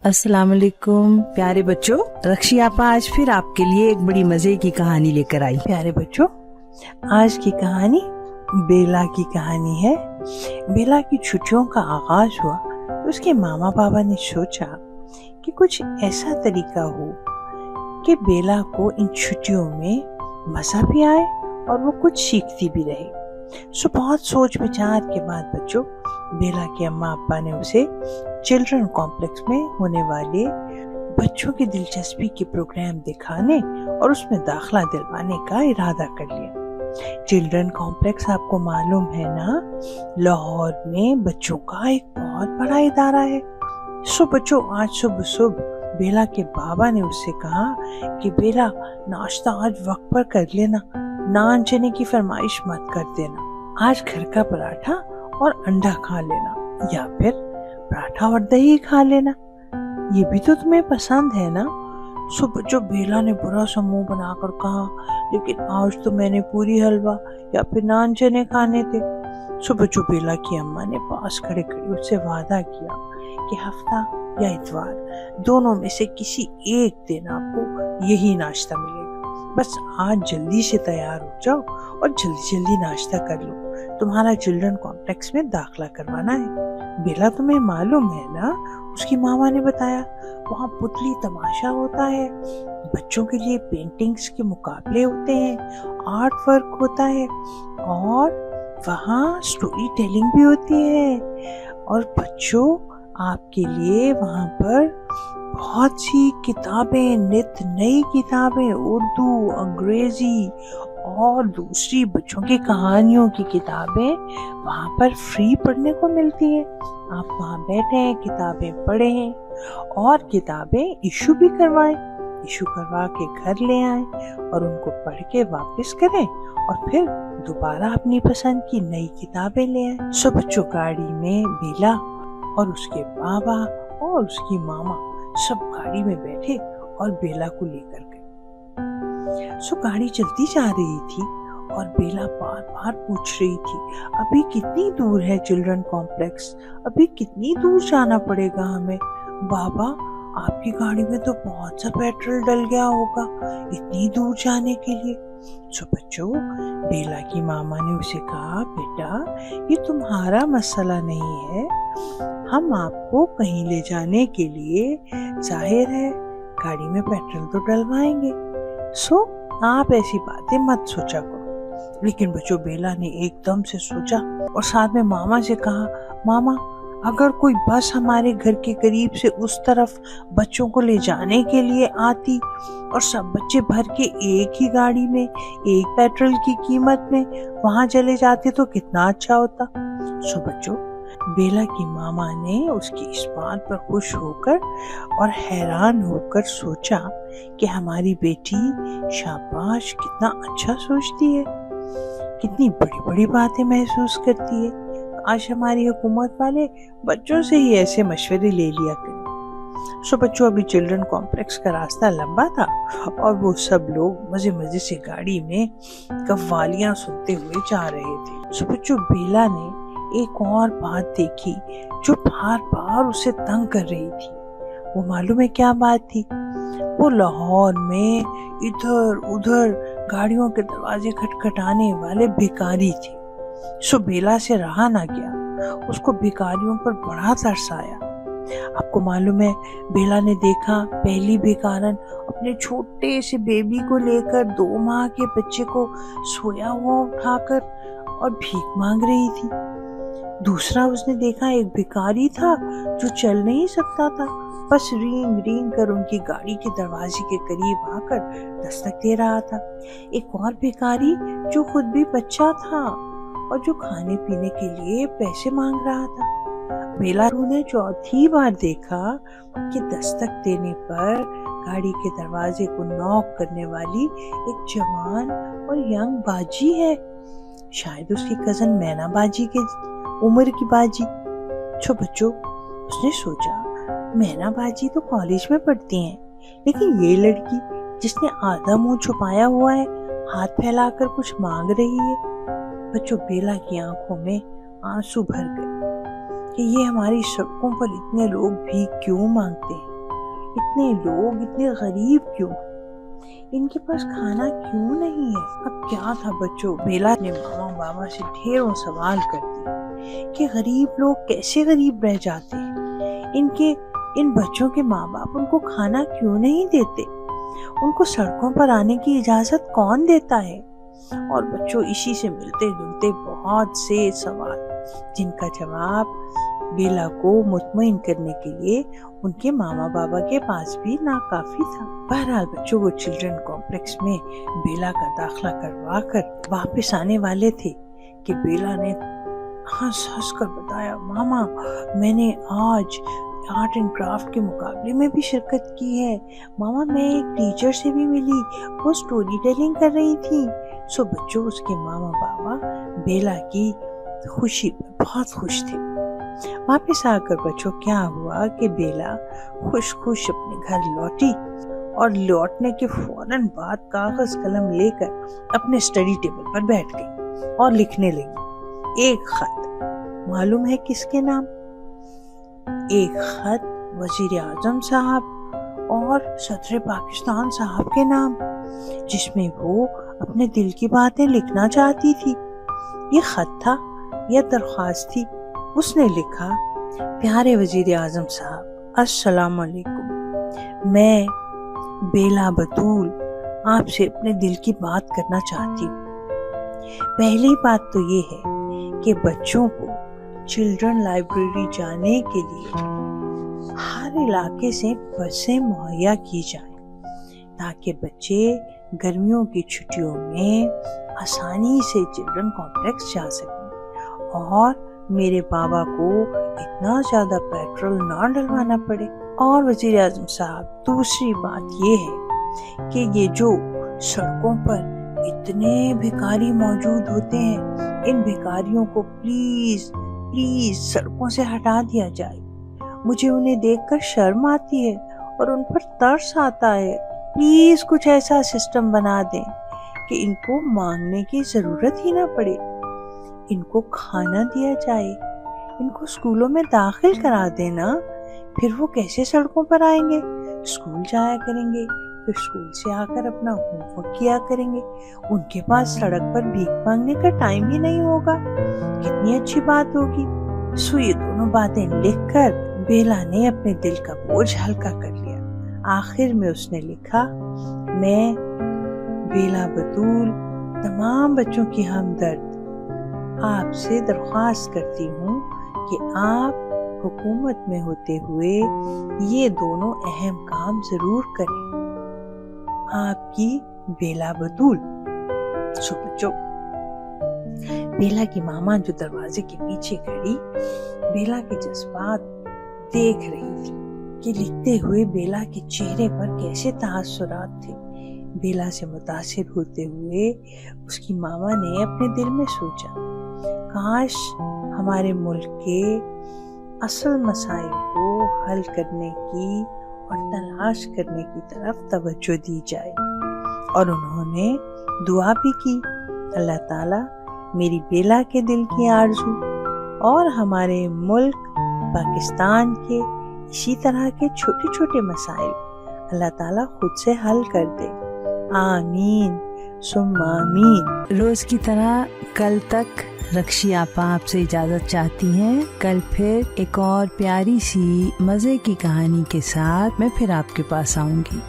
अस्सलाम वालेकुम प्यारे बच्चों, रक्षी आपा आज फिर आपके लिए एक बड़ी मजे की कहानी लेकर आई। प्यारे बच्चों, आज की कहानी बेला की कहानी है। बेला की छुट्टियों का आगाज हुआ तो उसके मामा पापा ने सोचा कि कुछ ऐसा तरीका हो कि बेला को इन छुट्टियों में मजा भी आए और वो कुछ सीखती भी रहे। बहुत सोच विचार के बाद बच्चों, बेला के अम्मा अब्बा ने उसे चिल्ड्रन कॉम्प्लेक्स में होने वाले बच्चों की दिलचस्पी के प्रोग्राम दिखाने और उसमें दाखला दिलवाने का इरादा कर लिया। चिल्ड्रन कॉम्प्लेक्स आपको मालूम है ना, लाहौर में बच्चों का एक बहुत बड़ा इदारा है। बच्चों, आज सुबह सुबह बेला के बाबा ने उससे कहा कि बेला, नाश्ता आज वक्त पर कर लेना, नान चने की फरमाइश मत कर देना। आज घर का पराठा और अंडा खा लेना या फिर पराठा और दही खा लेना, ये भी तो तुम्हें पसंद है ना। बच्चों, बेला ने बुरा सा मुंह बनाकर कहा, लेकिन आज तो मैंने पूरी हलवा या फिर नान चने खाने थे। बच्चों, बेला की अम्मा ने पास खड़े खड़े उससे वादा किया कि हफ्ता या इतवार दोनों में से किसी एक दिन आपको यही नाश्ता मिलेगा। बस आज जल्दी से तैयार हो जाओ और जल्दी जल्दी नाश्ता कर लो, तुम्हारा चिल्ड्रन कॉम्प्लेक्स में दाखला करवाना है। बेला, तुम्हें मालूम है ना, उसकी मामा ने बताया, वहाँ पुतली तमाशा होता है, बच्चों के लिए पेंटिंग्स के मुकाबले होते हैं, आर्ट वर्क होता है और वहाँ स्टोरी टेलिंग भी होती है। और बच्चों, आपके लिए वहाँ पर बहुत सी किताबें, नित नई किताबें, उर्दू, अंग्रेजी और दूसरी बच्चों की कहानियों की किताबें वहाँ पर फ्री पढ़ने को मिलती है। आप वहाँ बैठे, किताबें पढ़ें और किताबें इशू भी करवाएं, इशू करवा के घर ले आएं और उनको पढ़ के वापस करें और फिर दोबारा अपनी पसंद की नई किताबें ले आएं। बच्चों, गाड़ी में बेला और उसके बाबा और उसकी मामा सब गाड़ी में बैठे और बेला को लेकर गए। गाड़ी चलती जा रही थी और बेला बार बार पूछ रही थी, अभी कितनी दूर है चिल्ड्रन कॉम्प्लेक्स, अभी कितनी दूर जाना पड़ेगा हमें। बाबा, आपकी गाड़ी में तो बहुत सा पेट्रोल डल गया होगा इतनी दूर जाने के लिए। बच्चों, बेला की मामा ने उसे कहा, बेटा, ये तुम्हारा मसला नहीं है, हम आपको कहीं ले जाने के लिए जाहिर है गाड़ी में पेट्रोल तो डलवाएंगे, आप ऐसी बातें मत सोचा करो। लेकिन बच्चों, बेला ने एकदम से सोचा और साथ में मामा से कहा, मामा, अगर कोई बस हमारे घर के करीब से उस तरफ बच्चों को ले जाने के लिए आती और सब बच्चे भर के एक ही गाड़ी में एक पेट्रोल की कीमत में वहां चले जाते तो कितना अच्छा होता। बच्चों, बेला की मामा ने उसकी इस बात पर खुश होकर और हैरान होकर सोचा कि हमारी बेटी शाबाश, कितना अच्छा सोचती है, कितनी बड़ी बड़ी बातें महसूस करती है। आज हमारी हुकूमत वाले बच्चों से ही ऐसे मशवरे ले लिया करें। बच्चों, अभी चिल्ड्रन कॉम्प्लेक्स का रास्ता लंबा था और वो सब लोग मजे मजे से गाड़ी में कव्वालियां सुनते हुए जा रहे थे। बच्चों, बेला ने एक और बात देखी जो बार बार उसे तंग कर रही थी। वो मालूम है क्या बात थी? वो लाहौर में इधर उधर गाड़ियों के दरवाजे खटखटाने वाले भिखारी थे। बेला से रहा ना गया, उसको भिखारियों पर बड़ा तरस आया। आपको मालूम है, बेला ने देखा पहली भिखारन अपने छोटे से बेबी को लेकर 2 माह के बच्चे को सोया हुआ उठाकर और भीख मांग रही थी। दूसरा उसने देखा एक भिखारी था जो चल नहीं सकता था, बस रींग रींग कर उनकी गाड़ी के दरवाजे के करीब आकर दस्तक दे रहा था। एक और भिखारी जो खुद भी बच्चा था और जो खाने पीने के लिए पैसे मांग रहा था। बेला ने चौथी बार देखा कि दस्तक देने पर गाड़ी के दरवाजे को नॉक करने वाली एक जवान और यंग बाजी है, शायद उसकी कजन मैना बाजी के उम्र की बाजी। बच्चों, उसने सोचा, मैना बाजी तो कॉलेज में पढ़ती हैं, लेकिन ये लड़की जिसने आधा मुंह छुपाया हुआ है, हाथ फैलाकर कुछ मांग रही है। बच्चों, बेला की आंखों में आंसू भर गए कि ये हमारी सड़कों पर इतने लोग भी क्यों मांगते हैं। اتنے لوگ اتنے غریب کیوں ہیں؟ ان کے پاس کھانا کیوں نہیں ہے؟ اب کیا تھا بچوں، بیلا نے ماما بابا سے ڈھیروں سوال کر دیے کہ غریب لوگ کیسے غریب رہ جاتے ہیں، ان بچوں کے ماں باپ ان کو کھانا کیوں نہیں دیتے، ان کو سڑکوں پر آنے کی اجازت کون دیتا ہے؟ اور بچوں اسی سے ملتے جلتے بہت سے سوال جن کا جواب بیلا کو مطمئن کرنے کے لیے ان کے ماما بابا کے پاس بھی ناکافی تھا۔ بہرحال بچوں کو چلڈرن کمپلیکس میں بیلا کا داخلہ کروا کر واپس آنے والے تھے کہ بیلا نے ہنس ہنس کر بتایا، ماما میں نے آج آرٹ اینڈ کرافٹ کے مقابلے میں بھی شرکت کی ہے، ماما میں ایک ٹیچر سے بھی ملی، وہ سٹوری ٹیلنگ کر رہی تھی۔ سو بچوں اس کے ماما بابا بیلا کی خوشی پر بہت خوش تھے۔ واپس آ کر بچوں کیا ہوا کہ بیلا خوش خوش اپنے گھر لوٹی اور لوٹنے کے فوراً بعد کاغذ قلم لے کر اپنے اسٹڈی ٹیبل پر بیٹھ گئی اور لکھنے لگی ایک خط۔ معلوم ہے کس کے نام؟ ایک خط وزیر اعظم صاحب اور صدر پاکستان صاحب کے نام، جس میں وہ اپنے دل کی باتیں لکھنا چاہتی تھی۔ یہ خط تھا یا درخواست تھی؟ اس نے لکھا، پیارے وزیر اعظم صاحب السلام علیکم، میں بیلا بطول آپ سے اپنے دل کی بات کرنا چاہتی ہوں۔ پہلی بات تو یہ ہے کہ بچوں کو چلڈرن لائبریری جانے کے لیے ہر علاقے سے بسیں مہیا کی جائیں تاکہ بچے گرمیوں کی چھٹیوں میں آسانی سے چلڈرن کمپلیکس جا سکیں اور میرے بابا کو اتنا زیادہ پیٹرول نہ ڈلوانا پڑے۔ اور وزیر اعظم صاحب دوسری بات یہ ہے کہ یہ جو سڑکوں پر اتنے بھکاری موجود ہوتے ہیں، ان بھکاریوں کو پلیز سڑکوں سے ہٹا دیا جائے۔ مجھے انہیں دیکھ کر شرم آتی ہے اور ان پر ترس آتا ہے۔ پلیز کچھ ایسا سسٹم بنا دیں کہ ان کو مانگنے کی ضرورت ہی نہ پڑے، ان کو کھانا دیا جائے، ان کو اسکولوں میں داخل کرا دینا، پھر وہ کیسے سڑکوں پر آئیں گے؟ اسکول جایا کریں گے، پھر اسکول سے آ کر اپنا ہوم ورک کیا کریں گے، ان کے پاس سڑک پر بھیک مانگنے کا ٹائم ہی نہیں ہوگا۔ کتنی اچھی بات ہوگی۔ سو یہ دونوں باتیں لکھ کر بیلا نے اپنے دل کا بوجھ ہلکا کر لیا۔ آخر میں اس نے لکھا، میں بیلا بطول تمام بچوں کی ہمدرد آپ سے درخواست کرتی ہوں کہ آپ حکومت میں ہوتے ہوئے یہ دونوں اہم کام ضرور کریں۔ آپ کی بیلا بطول۔ سو بچوں، بیلا کی ماما جو دروازے کے پیچھے کھڑی بیلا کے جذبات دیکھ رہی تھی کہ لکھتے ہوئے بیلا کے چہرے پر کیسے تاثرات تھے۔ بیلا سے متاثر ہوتے ہوئے اس کی ماما نے اپنے دل میں سوچا، کاش ہمارے ملک کے اصل مسائل کو حل کرنے کی اور تلاش کرنے کی طرف توجہ دی جائے۔ اور انہوں نے دعا بھی کی، اللہ تعالیٰ میری بیلا کے دل کی آرزو اور ہمارے ملک پاکستان کے اسی طرح کے چھوٹے چھوٹے مسائل اللہ تعالیٰ خود سے حل کر دے، آمین ثم آمین۔ روز کی طرح کل تک رکشی آپا آپ سے اجازت چاہتی ہیں۔ کل پھر ایک اور پیاری سی مزے کی کہانی کے ساتھ میں پھر آپ کے پاس آؤں گی۔